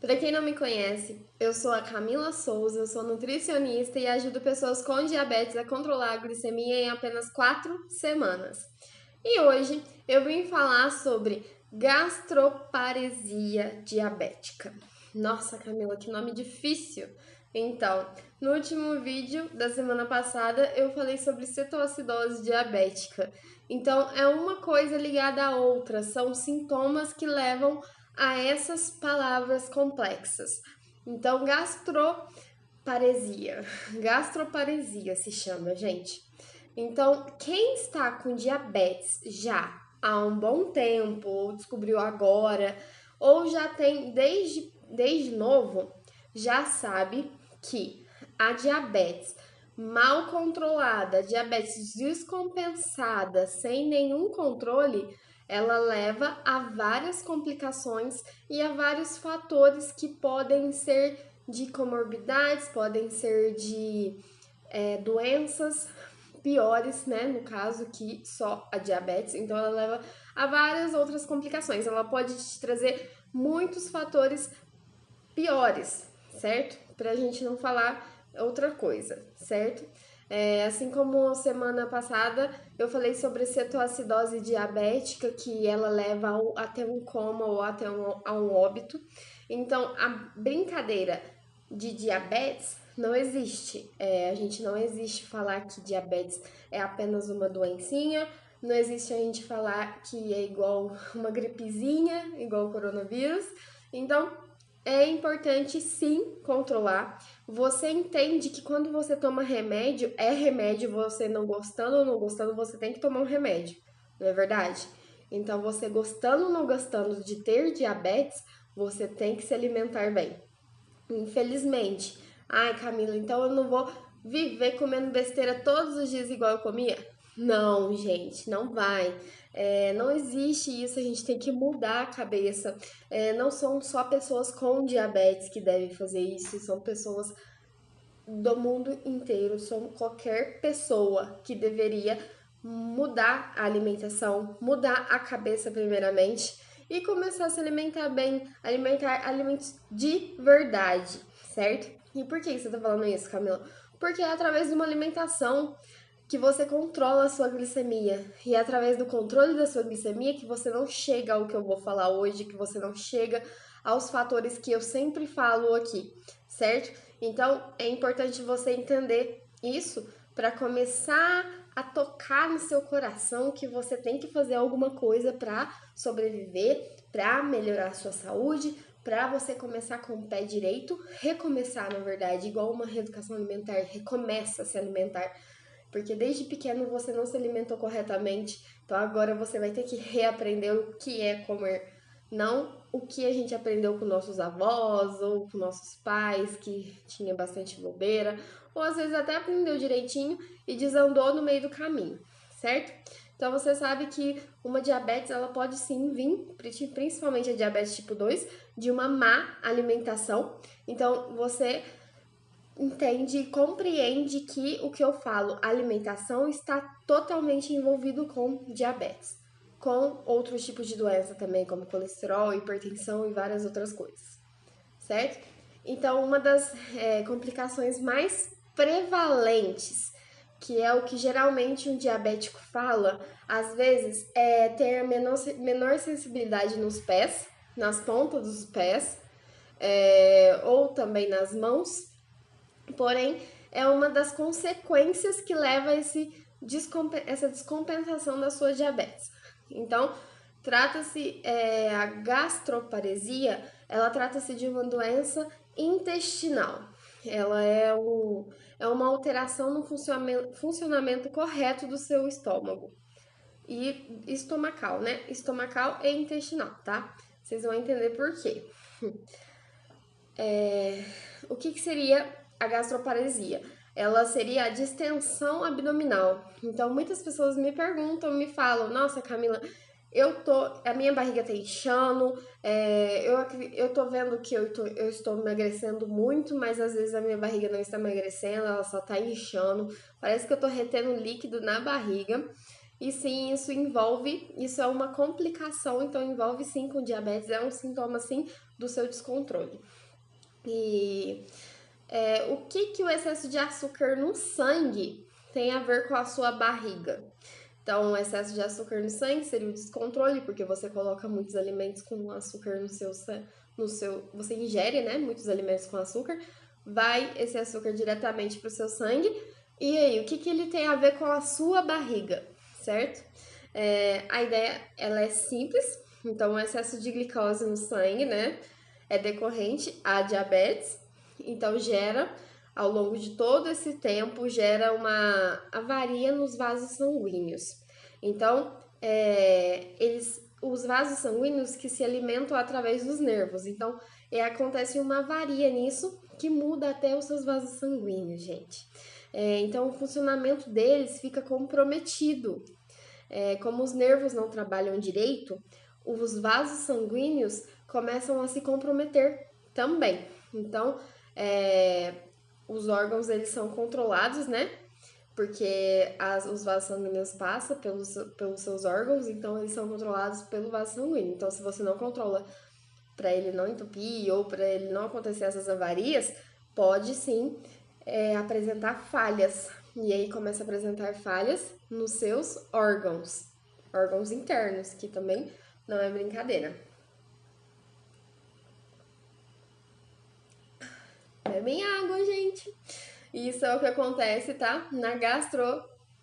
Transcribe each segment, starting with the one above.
Para quem não me conhece, eu sou a Camila Souza, eu sou nutricionista e ajudo pessoas com diabetes a controlar a glicemia em apenas 4 semanas. E hoje eu vim falar sobre gastroparesia diabética. Nossa, Camila, que nome difícil! Então, no último vídeo da semana passada eu falei sobre cetoacidose diabética. Então, é uma coisa ligada à outra, são sintomas que levam a essas palavras complexas. Então, gastroparesia se chama, gente. Então, quem está com diabetes já há um bom tempo, ou descobriu agora, ou já tem desde novo, já sabe que a diabetes mal controlada, diabetes descompensada, sem nenhum controle, ela leva a várias complicações e a vários fatores que podem ser de comorbidades, podem ser de doenças piores, né? No caso, que só a diabetes. Então, ela leva a várias outras complicações. Ela pode te trazer muitos fatores piores, certo? Pra gente não falar outra coisa, certo? Assim como semana passada eu falei sobre cetoacidose diabética, que ela leva até um coma ou até a um óbito. Então, a brincadeira de diabetes não existe. A gente não existe falar que diabetes é apenas uma doencinha, não existe a gente falar que é igual uma gripezinha, igual o coronavírus. Então, é importante sim controlar. Você entende que quando você toma remédio, é remédio, você não gostando ou não gostando, você tem que tomar um remédio, não é verdade? Então, você gostando ou não gostando de ter diabetes, você tem que se alimentar bem. Infelizmente. Ai, Camila, então eu não vou viver comendo besteira todos os dias igual eu comia? Não, gente, não vai. Não existe isso, a gente tem que mudar a cabeça. Não são só pessoas com diabetes que devem fazer isso, são pessoas do mundo inteiro, são qualquer pessoa que deveria mudar a alimentação, mudar a cabeça primeiramente e começar a se alimentar bem, alimentar alimentos de verdade, certo? E por que você tá falando isso, Camila? Porque é através de uma alimentação que você controla a sua glicemia. E é através do controle da sua glicemia que você não chega ao que eu vou falar hoje, que você não chega aos fatores que eu sempre falo aqui, certo? Então é importante você entender isso para começar a tocar no seu coração que você tem que fazer alguma coisa para sobreviver, para melhorar a sua saúde, para você começar com o pé direito, recomeçar, na verdade, igual uma reeducação alimentar, recomeça a se alimentar. Porque desde pequeno você não se alimentou corretamente, então agora você vai ter que reaprender o que é comer, não o que a gente aprendeu com nossos avós ou com nossos pais, que tinha bastante bobeira, ou às vezes até aprendeu direitinho e desandou no meio do caminho, certo? Então você sabe que uma diabetes ela pode sim vir, principalmente a diabetes tipo 2, de uma má alimentação. Então você entende e compreende que o que eu falo, alimentação, está totalmente envolvido com diabetes, com outros tipos de doença também, como colesterol, hipertensão e várias outras coisas, certo? Então, uma das complicações mais prevalentes, que é o que geralmente um diabético fala, às vezes é ter menor sensibilidade nos pés, nas pontas dos pés, ou também nas mãos. Porém, é uma das consequências que leva a essa descompensação da sua diabetes. Então, trata-se a gastroparesia, ela trata-se de uma doença intestinal. Ela é uma alteração no funcionamento correto do seu estômago. E estomacal, né? Estomacal e intestinal, tá? Vocês vão entender por quê. O que que seria a gastroparesia? Ela seria a distensão abdominal. Então, muitas pessoas me perguntam, me falam: Nossa, Camila, a minha barriga tá inchando, eu tô vendo que eu estou emagrecendo muito, mas às vezes a minha barriga não está emagrecendo, ela só tá inchando. Parece que eu tô retendo líquido na barriga. E sim, isso é uma complicação, então envolve sim com diabetes, é um sintoma sim do seu descontrole. E o que o excesso de açúcar no sangue tem a ver com a sua barriga? Então, o excesso de açúcar no sangue seria o descontrole, porque você coloca muitos alimentos com açúcar você ingere, né, muitos alimentos com açúcar, vai esse açúcar diretamente para o seu sangue. E aí, o que ele tem a ver com a sua barriga, certo? A ideia, ela é simples. Então, o excesso de glicose no sangue, né, é decorrente a diabetes. Então, ao longo de todo esse tempo, gera uma avaria nos vasos sanguíneos. Então, os vasos sanguíneos que se alimentam através dos nervos. Então, acontece uma avaria nisso que muda até os seus vasos sanguíneos, gente. Então, o funcionamento deles fica comprometido. Como os nervos não trabalham direito, os vasos sanguíneos começam a se comprometer também. Então, os órgãos, eles são controlados, né? Porque os vasos sanguíneos passam pelos seus órgãos, então eles são controlados pelo vaso sanguíneo. Então, se você não controla para ele não entupir ou para ele não acontecer essas avarias, pode sim apresentar falhas. E aí começa a apresentar falhas nos seus órgãos internos, que também não é brincadeira. Bebem água, gente. Isso é o que acontece, tá?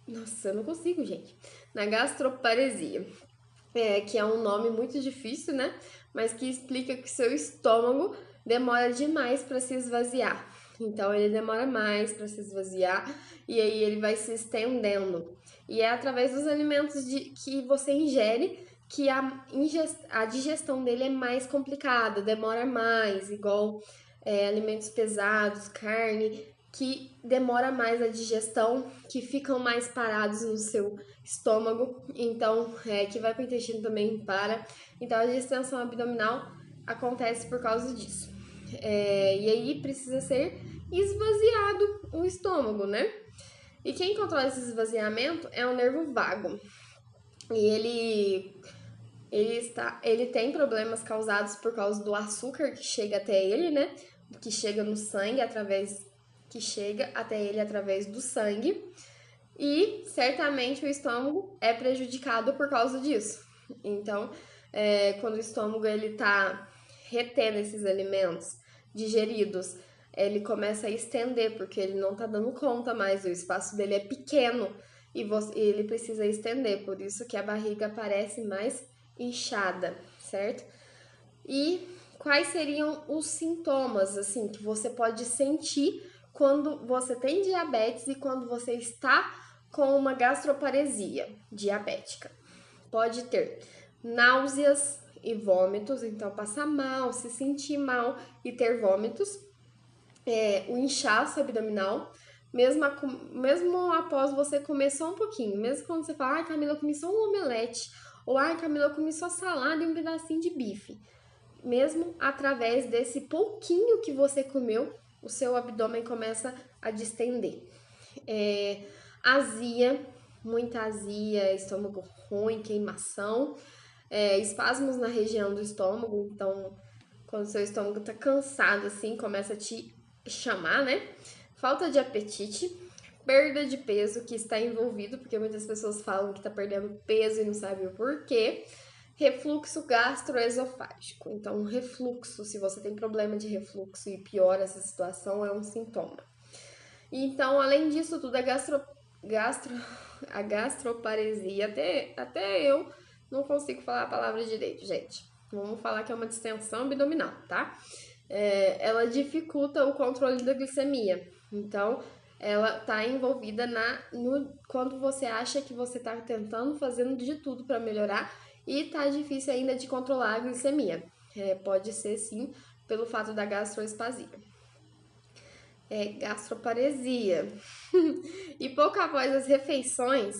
Nossa, eu não consigo, gente. Na gastroparesia. Que é um nome muito difícil, né? Mas que explica que seu estômago demora demais para se esvaziar. Então, ele demora mais para se esvaziar e aí ele vai se estendendo. E é através dos alimentos que você ingere que a digestão dele é mais complicada, demora mais, igual alimentos pesados, carne, que demora mais a digestão, que ficam mais parados no seu estômago, então que vai para o intestino também para. Então, a distensão abdominal acontece por causa disso. E aí precisa ser esvaziado o estômago, né? E quem controla esse esvaziamento é o nervo vago. E ele tem problemas causados por causa do açúcar que chega até ele, né? Que chega no sangue que chega até ele através do sangue. E certamente o estômago é prejudicado por causa disso. Então, quando o estômago ele tá retendo esses alimentos digeridos, ele começa a estender, porque ele não tá dando conta mais, o espaço dele é pequeno e ele precisa estender, por isso que a barriga parece mais inchada, certo? E quais seriam os sintomas, assim, que você pode sentir quando você tem diabetes e quando você está com uma gastroparesia diabética? Pode ter náuseas e vômitos, então passar mal, se sentir mal e ter vômitos, o inchaço abdominal, mesmo após você comer só um pouquinho, mesmo quando você fala, ai Camila, eu comi só um omelete, ou ai Camila, eu comi só salada e um pedacinho de bife. Mesmo através desse pouquinho que você comeu, o seu abdômen começa a distender. Azia, muita azia, estômago ruim, queimação, espasmos na região do estômago, então quando o seu estômago tá cansado assim, começa a te chamar, né? Falta de apetite, perda de peso que está envolvido, porque muitas pessoas falam que tá perdendo peso e não sabem o porquê. Refluxo gastroesofágico. Então, refluxo, se você tem problema de refluxo e piora essa situação, é um sintoma. Então, além disso tudo, a gastroparesia, até eu não consigo falar a palavra direito, gente. Vamos falar que é uma distensão abdominal, tá? Ela dificulta o controle da glicemia. Então, ela tá envolvida quando você acha que você tá tentando, fazendo de tudo para melhorar e tá difícil ainda de controlar a glicemia. Pode ser, sim, pelo fato da gastroespasia. Gastroparesia. E pouco após as refeições,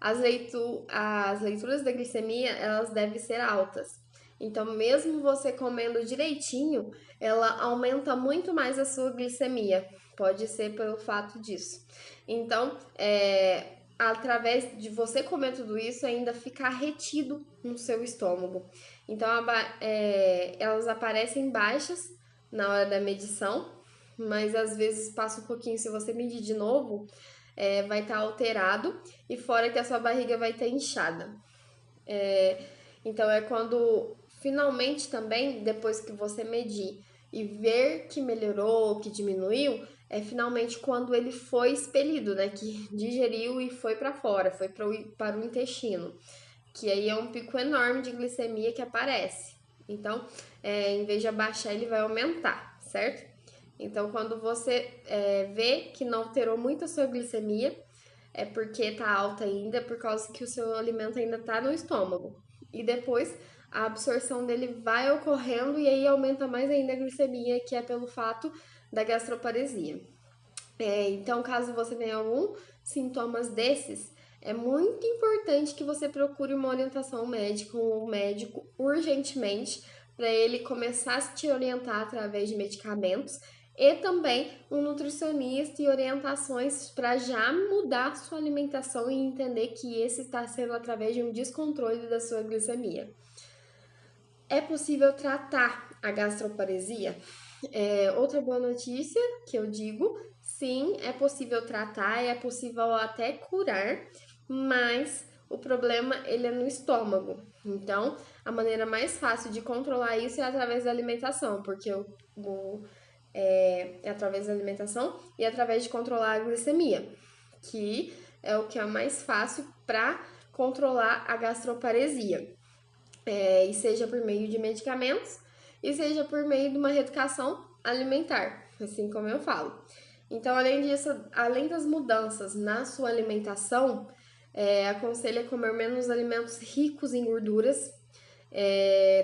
as leituras da glicemia, elas devem ser altas. Então, mesmo você comendo direitinho, ela aumenta muito mais a sua glicemia. Pode ser pelo fato disso. Então, através de você comer tudo isso, ainda ficar retido no seu estômago. Então, elas aparecem baixas na hora da medição, mas às vezes passa um pouquinho, se você medir de novo, vai estar alterado, e fora que a sua barriga vai estar inchada. Então, é quando finalmente também, depois que você medir e ver que melhorou, que diminuiu, é finalmente quando ele foi expelido, né? Que digeriu e foi para fora, foi para o intestino. Que aí é um pico enorme de glicemia que aparece. Então, em vez de abaixar, ele vai aumentar, certo? Então, quando você vê que não alterou muito a sua glicemia, é porque tá alta ainda, por causa que o seu alimento ainda tá no estômago. E depois a absorção dele vai ocorrendo e aí aumenta mais ainda a glicemia, que é pelo fato da gastroparesia. Então, caso você tenha algum sintomas desses, é muito importante que você procure uma orientação médica, um médico urgentemente, para ele começar a te orientar através de medicamentos e também um nutricionista e orientações para já mudar sua alimentação e entender que esse está sendo através de um descontrole da sua glicemia. É possível tratar a gastroparesia? Outra boa notícia que eu digo, sim, é possível tratar, é possível até curar, mas o problema ele é no estômago. Então, a maneira mais fácil de controlar isso é através da alimentação, porque é através da alimentação e através de controlar a glicemia, que é o que é mais fácil para controlar a gastroparesia. E seja por meio de medicamentos e seja por meio de uma reeducação alimentar, assim como eu falo. Então, além disso, além das mudanças na sua alimentação, aconselho comer menos alimentos ricos em gorduras,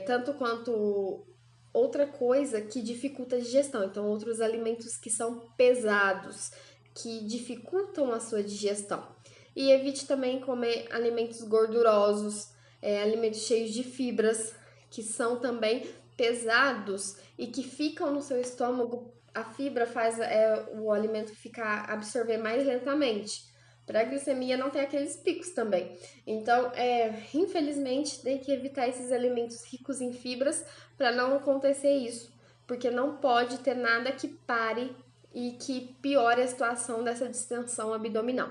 tanto quanto outra coisa que dificulta a digestão. Então, outros alimentos que são pesados, que dificultam a sua digestão. E evite também comer alimentos gordurosos, alimentos cheios de fibras, que são também pesados e que ficam no seu estômago. A fibra faz o alimento ficar absorver mais lentamente. Para a glicemia não tem aqueles picos também. Então, infelizmente, tem que evitar esses alimentos ricos em fibras para não acontecer isso, porque não pode ter nada que pare e que piore a situação dessa distensão abdominal.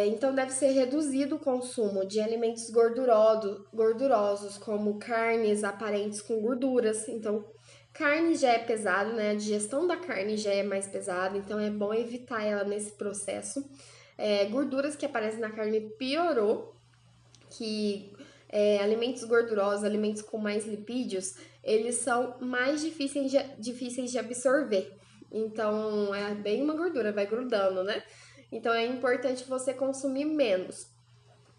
Então, deve ser reduzido o consumo de alimentos gordurosos, como carnes aparentes com gorduras. Então, carne já é pesado, né? A digestão da carne já é mais pesada, então é bom evitar ela nesse processo. Gorduras que aparecem na carne piorou, que alimentos gordurosos, alimentos com mais lipídios, eles são mais difíceis de absorver. Então, é bem uma gordura, vai grudando, né? Então, é importante você consumir menos.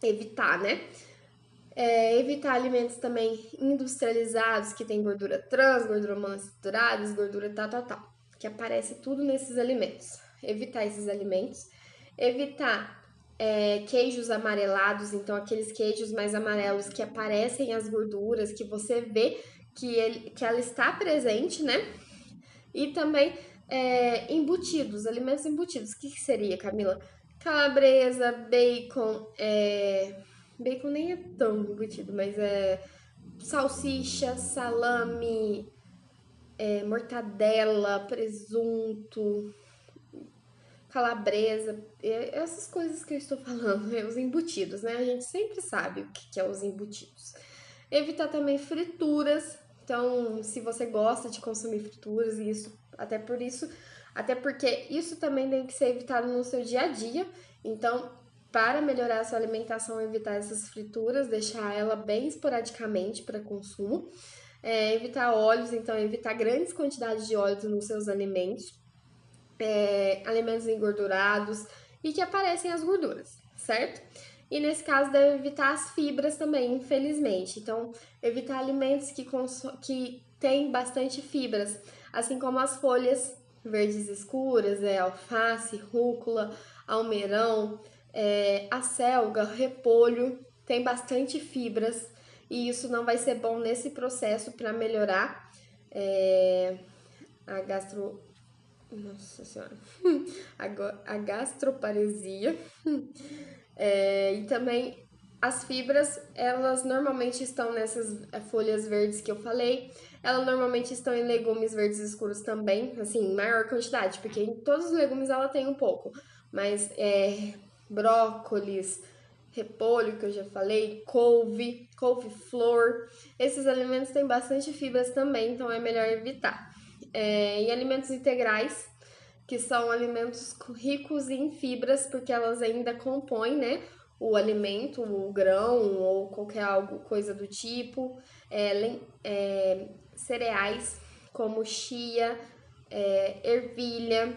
Evitar, né? Evitar alimentos também industrializados, que tem gordura trans, gordura monoinsaturadas, gordura tal, que aparece tudo nesses alimentos. Evitar esses alimentos. Evitar queijos amarelados, então aqueles queijos mais amarelos que aparecem as gorduras, que você vê que ela está presente, né? E também embutidos, alimentos embutidos. O que seria, Camila? Calabresa, bacon, bacon nem é tão embutido, mas salsicha, salame, mortadela, presunto, calabresa, essas coisas que eu estou falando, os embutidos, né? A gente sempre sabe o que é os embutidos. Evitar também frituras. Então, se você gosta de consumir frituras, até porque isso também tem que ser evitado no seu dia a dia. Então, para melhorar a sua alimentação, evitar essas frituras, deixar ela bem esporadicamente para consumo. Evitar óleos, então evitar grandes quantidades de óleos nos seus alimentos. Alimentos engordurados e que aparecem as gorduras, certo? E nesse caso deve evitar as fibras também, infelizmente. Então, evitar alimentos que têm bastante fibras, assim como as folhas verdes escuras, alface, rúcula, almeirão, acelga, repolho, tem bastante fibras e isso não vai ser bom nesse processo para melhorar a Nossa senhora. A gastroparesia. E também As fibras, elas normalmente estão nessas folhas verdes que eu falei. Elas normalmente estão em legumes verdes escuros também, assim, maior quantidade, porque em todos os legumes ela tem um pouco. Mas brócolis, repolho, que eu já falei, couve-flor. Esses alimentos têm bastante fibras também, então é melhor evitar. E alimentos integrais, que são alimentos ricos em fibras, porque elas ainda compõem, né, o alimento, o grão ou qualquer coisa do tipo. Cereais como chia, ervilha,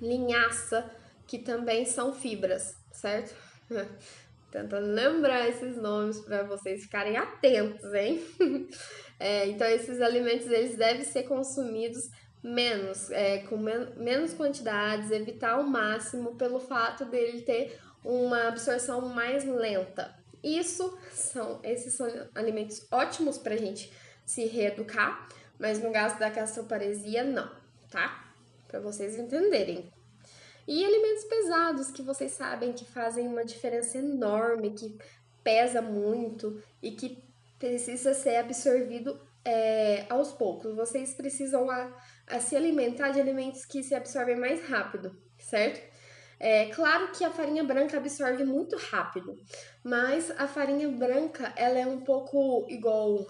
linhaça, que também são fibras, certo? Tentando lembrar esses nomes para vocês ficarem atentos, hein? Então, esses alimentos eles devem ser consumidos com menos quantidades, evitar ao máximo pelo fato dele ter uma absorção mais lenta. Esses são alimentos ótimos para a gente se reeducar, mas no caso da gastroparesia, não, tá? Para vocês entenderem. E alimentos pesados, que vocês sabem que fazem uma diferença enorme, que pesa muito e que precisa ser absorvido aos poucos. Vocês precisam se alimentar de alimentos que se absorvem mais rápido, certo? Claro que a farinha branca absorve muito rápido, mas a farinha branca ela é um pouco igual,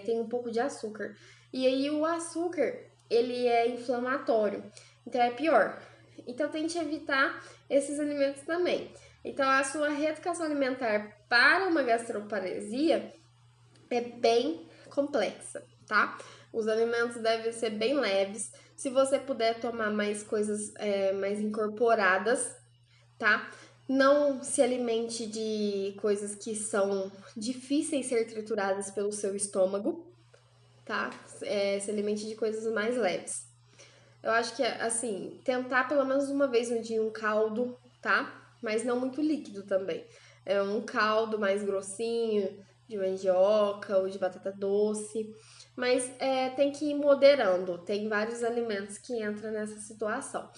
tem um pouco de açúcar. E aí o açúcar ele é inflamatório, então é pior. Então tente evitar esses alimentos também. Então a sua reeducação alimentar para uma gastroparesia é bem complexa, tá? Os alimentos devem ser bem leves. Se você puder tomar mais coisas mais incorporadas, tá? Não se alimente de coisas que são difíceis de ser trituradas pelo seu estômago, tá? Se alimente de coisas mais leves. Eu acho que, assim, tentar pelo menos uma vez no dia um caldo, tá? Mas não muito líquido também. É um caldo mais grossinho, de mandioca ou de batata doce. Mas tem que ir moderando. Tem vários alimentos que entram nessa situação.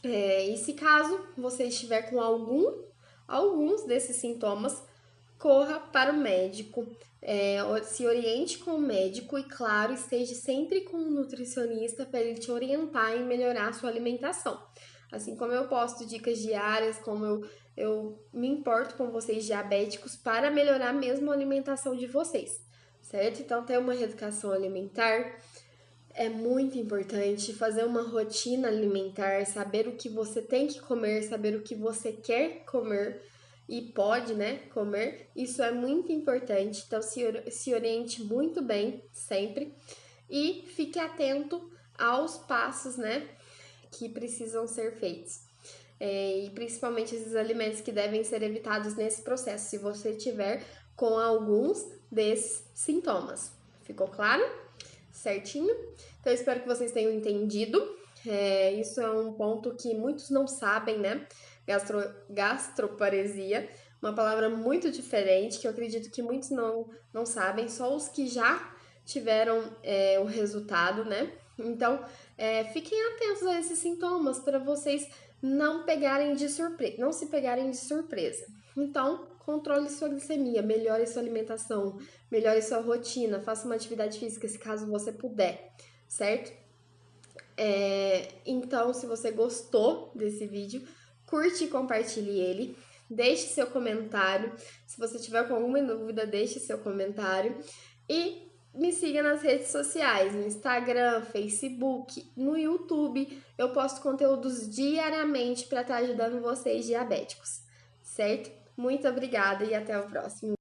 E se caso você estiver com alguns desses sintomas, corra para o médico, se oriente com o médico e, claro, esteja sempre com um nutricionista para ele te orientar em melhorar a sua alimentação. Assim como eu posto dicas diárias, como eu me importo com vocês diabéticos para melhorar mesmo a alimentação de vocês, certo? Então, ter uma reeducação alimentar é muito importante, fazer uma rotina alimentar, saber o que você tem que comer, saber o que você quer comer e pode, né, comer. Isso é muito importante, então se oriente muito bem sempre e fique atento aos passos, né, que precisam ser feitos. E principalmente esses alimentos que devem ser evitados nesse processo, se você tiver com alguns desses sintomas. Ficou claro? Certinho? Então, eu espero que vocês tenham entendido. Isso é um ponto que muitos não sabem, né? Gastroparesia, uma palavra muito diferente, que eu acredito que muitos não sabem, só os que já tiveram o resultado, né? Então, fiquem atentos a esses sintomas para vocês não se pegarem de surpresa. Então, controle sua glicemia, melhore sua alimentação, melhore sua rotina, faça uma atividade física se caso você puder, certo? Então, se você gostou desse vídeo, curte e compartilhe ele. Deixe seu comentário. Se você tiver com alguma dúvida, deixe seu comentário. E me siga nas redes sociais, no Instagram, Facebook, no YouTube. Eu posto conteúdos diariamente para estar ajudando vocês diabéticos, certo? Muito obrigada e até o próximo.